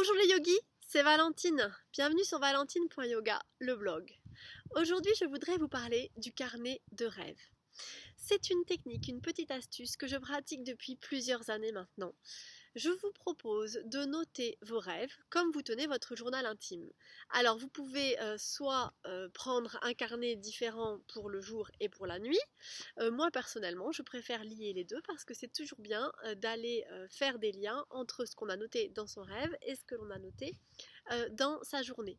Bonjour les yogis, c'est Valentine. Bienvenue sur valentine.yoga, le blog. Aujourd'hui, je voudrais vous parler du carnet de rêve. C'est une technique, une petite astuce que je pratique depuis plusieurs années maintenant. Je vous propose de noter vos rêves comme vous tenez votre journal intime. Alors vous pouvez soit prendre un carnet différent pour le jour et pour la nuit. Moi personnellement je préfère lier les deux parce que c'est toujours bien d'aller faire des liens entre ce qu'on a noté dans son rêve et ce que l'on a noté dans sa journée.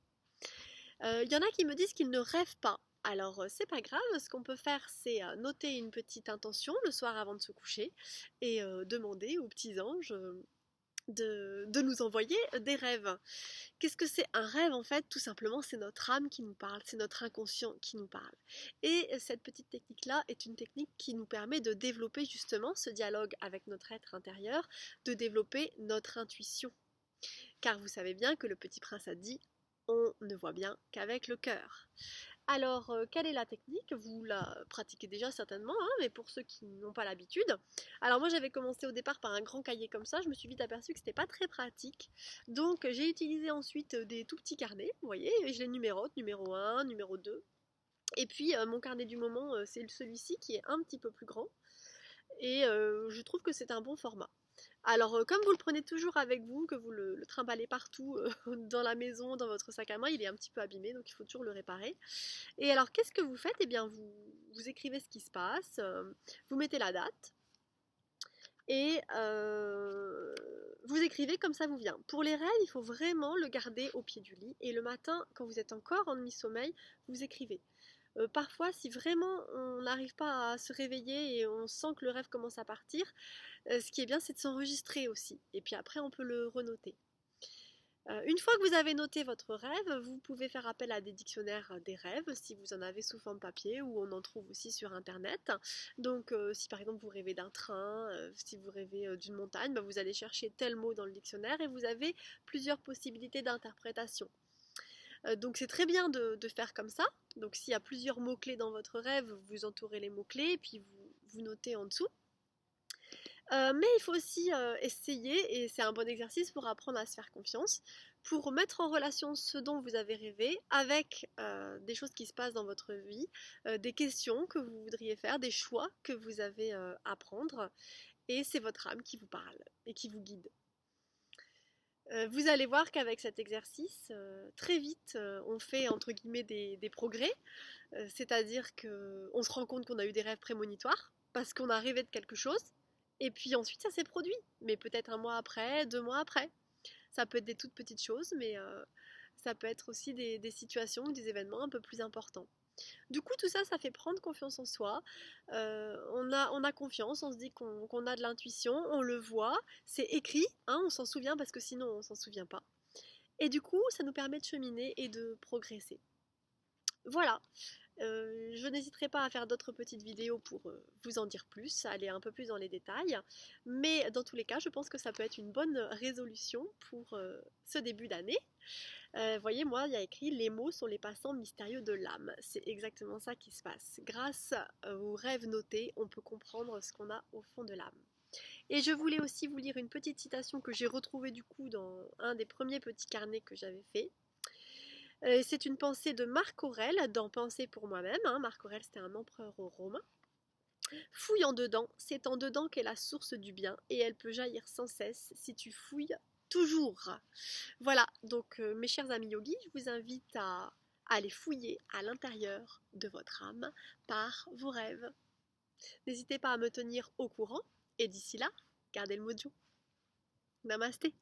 Y en a qui me disent qu'ils ne rêvent pas. Alors c'est pas grave, ce qu'on peut faire c'est noter une petite intention le soir avant de se coucher et demander aux petits anges de nous envoyer des rêves. Qu'est-ce que c'est un rêve en fait? Tout simplement c'est notre âme qui nous parle, c'est notre inconscient qui nous parle. Et cette petite technique-là est une technique qui nous permet de développer justement ce dialogue avec notre être intérieur, de développer notre intuition. Car vous savez bien que le Petit Prince a dit on ne voit bien qu'avec le cœur. Alors, quelle est la technique? Vous la pratiquez déjà certainement, hein, mais pour ceux qui n'ont pas l'habitude. Alors moi j'avais commencé au départ par un grand cahier comme ça, je me suis vite aperçue que c'était pas très pratique. Donc j'ai utilisé ensuite des tout petits carnets, vous voyez, et je les numérote, numéro 1, numéro 2. Et puis mon carnet du moment, c'est celui-ci qui est un petit peu plus grand. Et je trouve que c'est un bon format. Alors, comme vous le prenez toujours avec vous, que vous le trimballez partout dans la maison, dans votre sac à main, il est un petit peu abîmé, donc il faut toujours le réparer. Et alors, qu'est-ce que vous faites? Eh bien, vous écrivez ce qui se passe, vous mettez la date, et vous écrivez comme ça vous vient. Pour les rêves, il faut vraiment le garder au pied du lit, et le matin, quand vous êtes encore en demi-sommeil, vous écrivez. Parfois, si vraiment on n'arrive pas à se réveiller et on sent que le rêve commence à partir, ce qui est bien, c'est de s'enregistrer aussi. Et puis après, on peut le renoter. Une fois que vous avez noté votre rêve, vous pouvez faire appel à des dictionnaires des rêves si vous en avez sous forme papier ou on en trouve aussi sur internet. Donc si par exemple vous rêvez d'un train, si vous rêvez d'une montagne, bah, vous allez chercher tel mot dans le dictionnaire et vous avez plusieurs possibilités d'interprétation. Donc c'est très bien de faire comme ça. Donc s'il y a plusieurs mots-clés dans votre rêve, vous entourez les mots-clés et puis vous notez en dessous. Mais il faut aussi essayer, et c'est un bon exercice pour apprendre à se faire confiance, pour mettre en relation ce dont vous avez rêvé avec des choses qui se passent dans votre vie, des questions que vous voudriez faire, des choix que vous avez à prendre, et c'est votre âme qui vous parle et qui vous guide. Vous allez voir qu'avec cet exercice, très vite, on fait entre guillemets des progrès, c'est-à-dire qu'on se rend compte qu'on a eu des rêves prémonitoires parce qu'on a rêvé de quelque chose, et puis ensuite ça s'est produit, mais peut-être un mois après, 2 mois après. Ça peut être des toutes petites choses, mais ça peut être aussi des situations ou des événements un peu plus importants. Du coup, tout ça, ça fait prendre confiance en soi. On a confiance, on se dit qu'on a de l'intuition, on le voit, c'est écrit, hein, on s'en souvient parce que sinon on s'en souvient pas. Et du coup, ça nous permet de cheminer et de progresser. Voilà, je n'hésiterai pas à faire d'autres petites vidéos pour vous en dire plus, aller un peu plus dans les détails. Mais dans tous les cas, je pense que ça peut être une bonne résolution pour ce début d'année. Voyez, moi, il y a écrit les mots sont les passants mystérieux de l'âme. C'est exactement ça qui se passe. Grâce aux rêves notés, on peut comprendre ce qu'on a au fond de l'âme. Et je voulais aussi vous lire une petite citation que j'ai retrouvée du coup dans un des premiers petits carnets que j'avais fait. C'est une pensée de Marc Aurèle dans Pensée pour moi-même. Hein. Marc Aurèle, c'était un empereur romain. Fouille en dedans, c'est en dedans qu'est la source du bien et elle peut jaillir sans cesse si tu fouilles toujours. Voilà, donc mes chers amis yogis, je vous invite à aller fouiller à l'intérieur de votre âme par vos rêves. N'hésitez pas à me tenir au courant et d'ici là, gardez le mojo. Namasté.